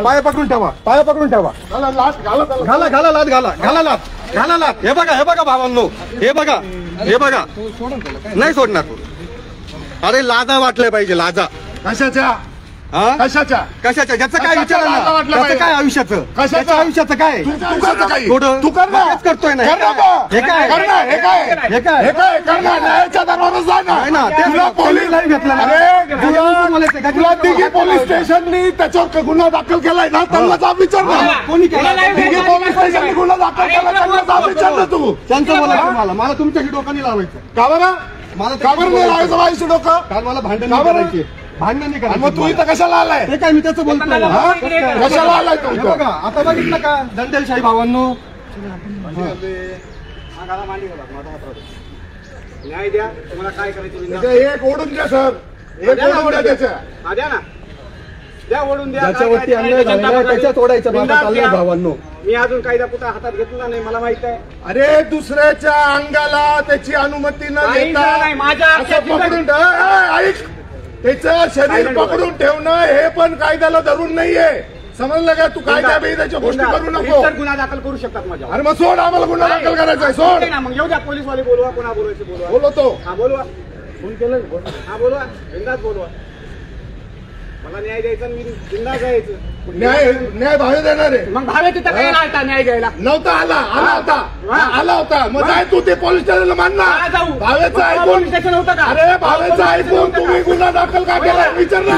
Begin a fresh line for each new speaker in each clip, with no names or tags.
पाय पकडून ठेवा, पाय पकडून ठेवा. घाला लात, घाला लात. हे बघा भावांनो, हे बघा नाही सोडणार. अरे लाजा वाटल्या पाहिजे, लाजा.
कशाच्या
कशाच्या ज्याचं काय विचार त्याचं काय आयुष्याचं, कशाच्या आयुष्याचं काय
तू
करतोय ना. हे काय
न्यायाच्या दरबारात जाणार
ना, ते पोलीस नाही घेतलं
तुला दिघी पोलीस स्टेशननी त्याच्यावर गुन्हा दाखल केलाय ना, त्यांना जाब विचारणार.
कोणी केला?
दिघी पोलीस स्टेशननी गुन्हा दाखल केला, त्यांना जाब विचारणार. तू
त्यांचं बोलायचं मला तुमच्याशी डोकं नाही लावायचं.
का बरं नाही लावायचं माझ्याशी डोकं?
काल मला भांडण करायचे, भांडण नाही करायचं.
मग तू इथं कशाला आलाय?
ते काय मी त्याचं बोलतोय.
कशाला आलाय तू?
बघा आता बघितलं का दंडेलशाही भावांनो.
न्याय द्या, तुम्हाला काय करायचं
एक ओढून द्या सर, एक ओढून द्या त्याच्या.
द्या ना, द्या ओढून द्या.
ज्याच्यावरती अन्याय झालेला त्याच्यात ओढायचं बाबा चाललंय भावांनो.
मी अजून कायदा कुठं हातात घेतला नाही, मला माहित आहे.
अरे दुसऱ्याच्या अंगाला त्याची अनुमती न देता
माझ्या
असं पकडून ऐक, त्याचं शरीर पकडून ठेवणं हे पण कायद्याला धरून नाहीये, समजलं का? तू कायद्या बेकायच्या गोष्टी करू नको.
गुन्हा दाखल करू शकतात माझ्या.
अरे मग सोड, आम्हाला गुन्हा दाखल करायचा आहे, सोड
ना. मग येऊ द्या, पोलीसवाले बोलवा, कोणा बोलवायचे बोलवा.
बोलवतो.
हा बोलवा, फोन केलं. हा बोलवा, बिंदास बोलवा. मला न्याय द्यायचा, मी बिंदास जायचं.
न्याय भावे देणार आहे.
मग भावे तिथं काय आलता न्याय घ्यायला?
नव्हता आला होता. मग जाय तू ते पोलीस स्टेशनला मानणार. भावेचं ऐकून
स्टेशन होतं का?
अरे भावेचं ऐकून तुम्ही गुन्हा दाखल का केला विचार ना.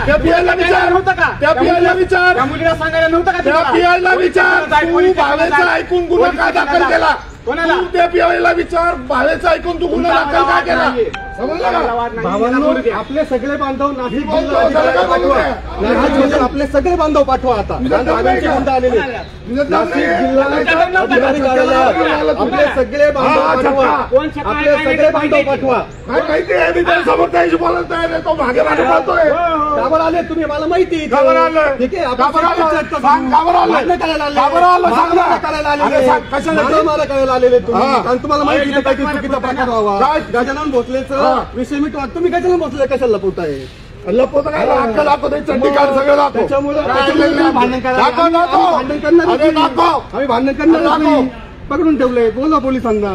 त्या पीआयला विचार
नव्हतं का?
त्या पीआयला विचार,
त्या मुलीला सांगायला नव्हतं का?
त्या पीआयला विचार, तू भावेचं ऐकून गुन्हा का दाखल केला?
कोणाला?
तू त्या पीआयला विचार, भावेचं ऐकून तू गुन्हा दाखल का केला? समजलं का?
भावांनो आपले सगळे बांधव नाशिक जिल्हा पाठवा, आपले सगळे बांधव पाठवा. आता भागांची गुंड आलेले नाशिक जिल्हा अधिकारी कार्यालयात आपले सगळे बांधव पाठवा, आपले सगळे बांधव पाठवा.
काय माहिती आहे, मी त्यासमोर त्याशी बोलत नाही, तो मागे मागे बोलतोय.
काबर आले तुम्ही? मला माहिती
का बरं आलं?
ठीक आहे.
सांग का बरं आलं?
भांडण करायला आले,
का बरं आलं? सांग ना.
करायला
अरे
आलेले,
सांग, कशाला ते?
मला करायला आलेले तुम्ही.
हा.
कारण तुम्हाला माहिती आहे काही चुकीचा प्रकार व्हावा. गजानन भोसलेचं विषय मी तुम्ही गजानन भोसले कशाला लपवताय?
लपवत काय? अक्कल दाखव, चड्डी काढ, सगळं दाखव.
त्याच्यामुळे
दाखव.
भांडण करणार आम्ही भांडण करणार नाही. पकडून ठेवलंय, बोला पोलिसांना.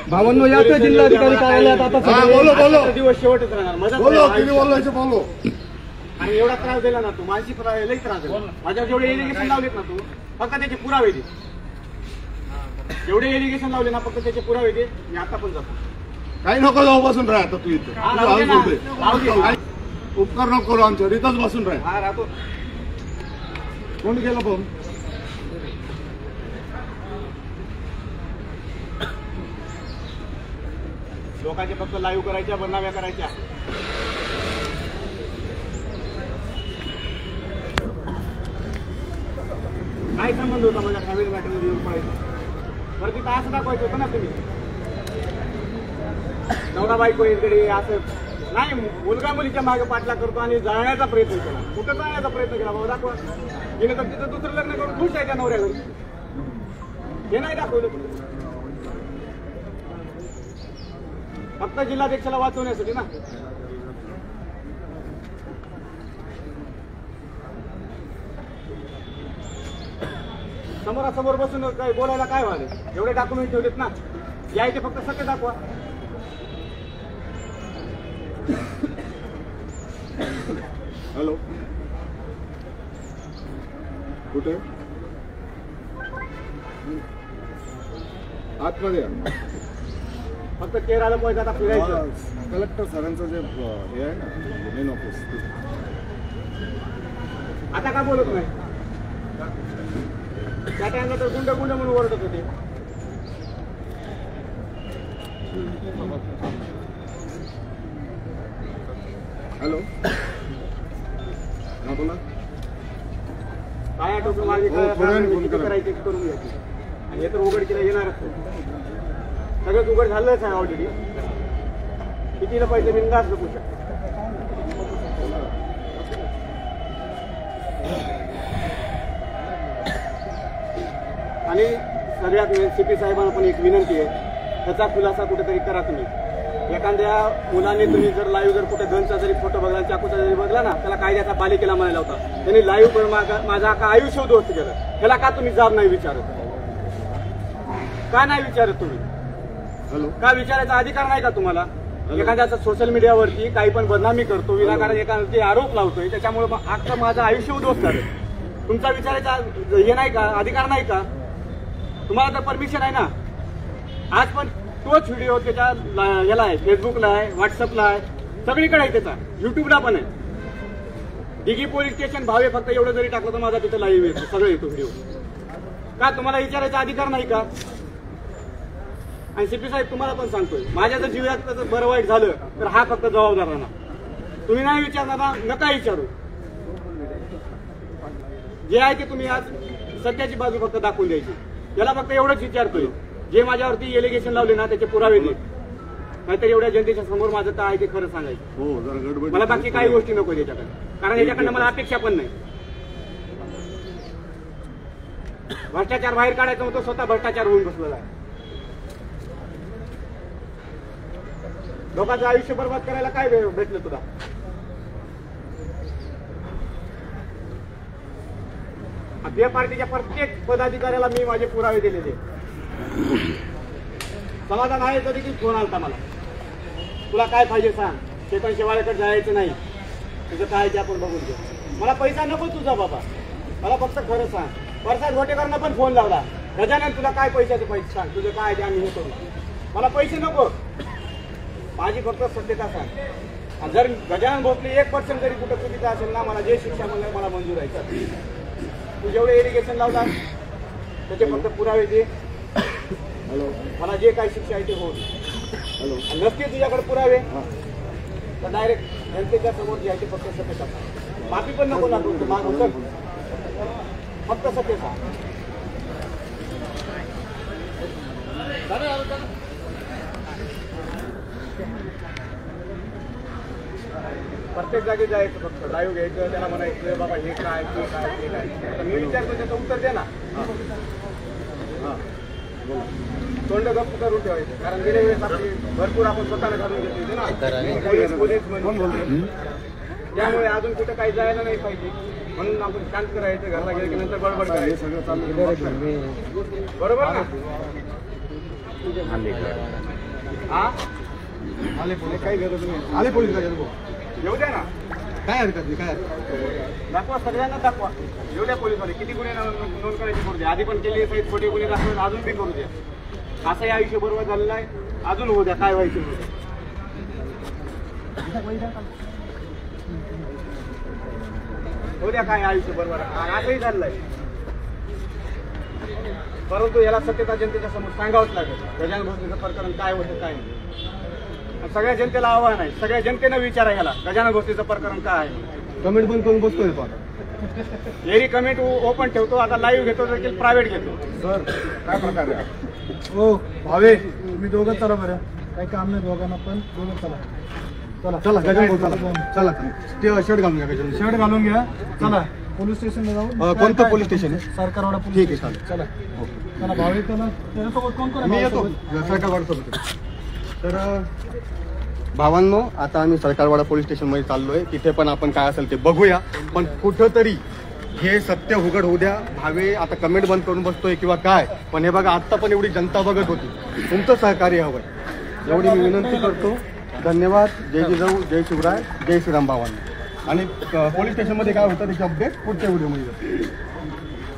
भावांनो या ते जिल्हाधिकारी कार्यालयात आता
बोलो
दिवस शेवटच राहणार.
बोलो किती बोलायचं बोलो.
आणि एवढा त्रास दिला ना तू, मानसिक लई त्रास दिला. माझ्यावर जेवढे एलिगेशन लावलेत ना तू, फक्त त्याचे पुरावे दे. जेवढे एलिगेशन लावले ना, फक्त त्याचे पुरावे दे. मी आता पण जातो.
काही नको जाऊ, बसून राहा आता तू इथं. उपकार नको करू आमच्यावर, इथंच बसून राहा.
हा राहतो.
कोण गेला फोन?
लोकांचे फक्त लाईव्ह करायच्या, बनाव्या करायच्या. काय संबंध होता माझ्या फॅमिली मॅटरमध्ये येऊन पडायचं? बरं तिथं असं दाखवायचं होतं ना तुम्ही, नवरा बायको इकडे असं नाही. मुलगा मुलीच्या मागे पाठला करतो आणि जाळण्याचा प्रयत्न केला. कुठं जाळण्याचा प्रयत्न केला बाबा? दाखवा. तिने तर तिथं दुसरं लग्न करून खुश आहे त्या नवऱ्यावर. हे नाही दाखवलं. फक्त जिल्हाध्यक्षाला वाचवण्यासाठी ना. समोरासमोर बसून काय बोलायला काय व्हायला? एवढे डॉक्युमेंट ठेवलेत ना, या इथे फक्त सत्य दाखवा.
हॅलो, कुठे? आतमध्ये
फक्त केरळला पाहिजे आता फिरायचं.
कलेक्टर सरांचं जे हे आहे ना मेन ऑफिस,
आता का बोलत नाही? त्या टाइमला तर गुंड म्हणून ओरडत होते.
हॅलो, हा बोला.
काय आठवतं माझे करायचे करून घ्यायचे. आणि हे तर उघड केलं येणारच. सगळंच उघड झालंच आहे ऑलरेडी. कितीला पाहिजे बिंदास बघू शकतो. आणि सगळ्यात सीपी साहेबांना पण एक विनंती आहे, त्याचा खुलासा कुठेतरी करा तुम्ही. एखाद्या मुलाने तुम्ही जर लाईव्ह जर कुठे गनचा जरी फोटो बघला, चाकूचा जरी बघला ना, त्याला कायद्याचा बालिकेला म्हणायला होता. त्यांनी लाईव्ह माझा अख्खा आयुष्य उद्ध्वस्त केलं. ह्याला का तुम्ही जाब नाही विचारत? का नाही विचारत तुम्ही? का विचारायचा अधिकार नाही का तुम्हाला? एखाद्याचा सोशल मीडियावरती काही पण बदनामी करतो, विनाकारण एखाद्यावरती आरोप लावतोय, त्याच्यामुळे अख्खं माझं आयुष्य उद्ध्वस्त झालं. तुमचा विचारायचा हे नाही का, अधिकार नाही का तुम्हाला? तर परमिशन आहे ना. आज पण तोच व्हिडिओ त्याच्या याला आहे, फेसबुकला आहे, व्हॉट्सअपला आहे, सगळीकडे आहे त्याचा, युट्यूबला पण आहे. दिघी पोलीस स्टेशन भावे फक्त एवढं जरी टाकलं तर माझा तिथं लाईव्ह येतो, सगळं येतो व्हिडिओ. का तुम्हाला विचारायचा अधिकार नाही का? आणि सीपी साहेब तुम्हाला पण सांगतोय, माझ्या जर जीवात बरं वाईट झालं तर हा फक्त जबाबदार राहणार. तुम्ही नाही विचारणार ना, नका विचारू. जे आहे ते तुम्ही आज सत्याची बाजू फक्त दाखवून द्यायची. याला फक्त एवढंच विचारतोय, जे माझ्यावरती एलिगेशन लावले ना त्याचे पुरावे दे, नाहीतर एवढ्या जनतेच्या समोर माझं काय आहे ते खरं सांगायचं. मला बाकी काही गोष्टी नको त्याच्याकडे, कारण याच्याकडनं मला अपेक्षा पण नाही. भ्रष्टाचार बाहेर काढायचा होतो, स्वतः भ्रष्टाचार होऊन बसलेला आहे. लोकांचं आयुष्य बर्बाद करायला काय भेटलं तुला? आपल्या पार्टीच्या प्रत्येक पदाधिकाऱ्याला मी माझे पुरावे दिलेले. समाधान आहे तरी की फोन आलता मला, तुला काय पाहिजे सांग, चेतन शेवाळेकडे जायचं नाही, तुझं काय ते आपण बघून घेऊ. मला पैसा नको तुझा बाबा, मला फक्त खरं सांग. प्रसाद घोटेकरांना पण फोन लावला, गजानन तुला काय पैशाचे पैसे सांग, तुझं काय ते आम्ही हे करू. मला पैसे नको, माझी फक्त सत्यता सांग. जर गजानन भोसले 1% जरी कुठं चुकीचं असेल ना, मला जे शिक्षा म्हणलं मला मंजूर आहे. तू जेवढे एलिगेशन लावला त्याचे फक्त पुरावे दे. मला जे काही शिक्षा आहे ते होऊ दे. नसते तुझ्याकडे पुरावे तर डायरेक्ट जनतेच्या समोर जे आहे ते फक्त सत्यता सांग. माफी पण नको लागू, फक्त सत्यता. प्रत्येक जागी जायचं, फक्त लाईव्ह घ्यायचं, त्याला म्हणायचं बाबा हे काय ते काय ते काय. मी विचारतो त्याचं उत्तर दे ना. तोंड गप्प करून ठेवायचं, कारण गेल्या वेळेस आपली भरपूर आपण स्वतःला घालून घेतली ना, त्यामुळे अजून कुठं काही जायला नाही पाहिजे म्हणून आपण शांत करायचं. घरला गेलं की नंतर बडबड करायचं, सगळं चालू बरोबर ना. हा आले पोलीस, काही गरज नाही. आले पोलीस येऊ द्या ना, काय हरकत नाही, काय हरकत. दाखवा, सगळ्यांना दाखवा. येऊ द्या पोलीसवाले, किती गुन्हे नोंद करायची करू द्या. आधी पण केली काही खोटे गुन्हे दाखवून अजून बी करू द्या. असंही आयुष्य बरोबर झालेलं आहे, अजून होऊ द्या, काय व्हायचं होऊ द्या, काय आयुष्य बरोबर असंही झालेलं आहे. परंतु याला सत्यता जनतेच्या समोर सांगावंच लागेल. गजानन भोसलेचं प्रकरण काय होतं काय नाही. सगळ्या जनतेला आव्हान आहे, सगळ्या जनतेनं विचारा याला गजानन भोसलेचं प्रकरण काय आहे.
कमेंट पण करून बसतोय पण
एरी कमेंट ओपन ठेवतो, आता लाईव्ह घेतो देखील प्रायव्हेट घेतो.
सर काय प्रकार आहे?
हो
भावे तुम्ही दोघं चला बरं, काही काम नाही दोघांना, पण दोघं चला.
चला चला गजानन भाऊ, चला ते शर्ट घालून घ्या. गजानन
शर्ट घालून घ्या, चला पोलीस स्टेशनला जाऊ.
कोणतं पोलीस स्टेशन आहे?
सरकारवाडा पोलीस.
ठीक आहे, चालेल.
चला चला. भावे त्याच्यासोबत कोण कोण?
मी येतो सरकारवाडा. तर भावांनो, आता आम्ही सरकारवाडा पोलीस स्टेशनमध्ये चाललोय. तिथे पण आपण काय असेल ते बघूया, पण कुठंतरी हे सत्य उघड होऊ द्या. भावे आता कमेंट बंद करून बसतोय किंवा काय, पण हे बघा आत्ता पण एवढी जनता बघत होती, तुमचं सहकार्य हवंय एवढी मी विनंती करतो. धन्यवाद. जय जिजाऊ, जय शिवराय, जय श्रीराम भावांनो. आणि पोलीस स्टेशनमध्ये काय होतं त्याची अपडेट पुढच्या व्हिडिओमध्ये.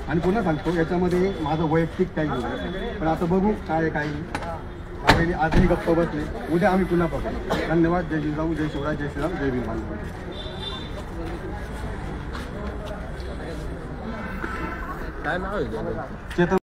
आणि पुन्हा सांगतो, याच्यामध्ये माझं वैयक्तिक काही नाही, पण आता बघू काय काय. आजही गप्प बसले, उद्या आम्ही पुन्हा बघू. धन्यवाद. जय जिजाऊ, जय शिवराय, जय श्रीराम, जय भीम.
काय नाव आहे?
चेतन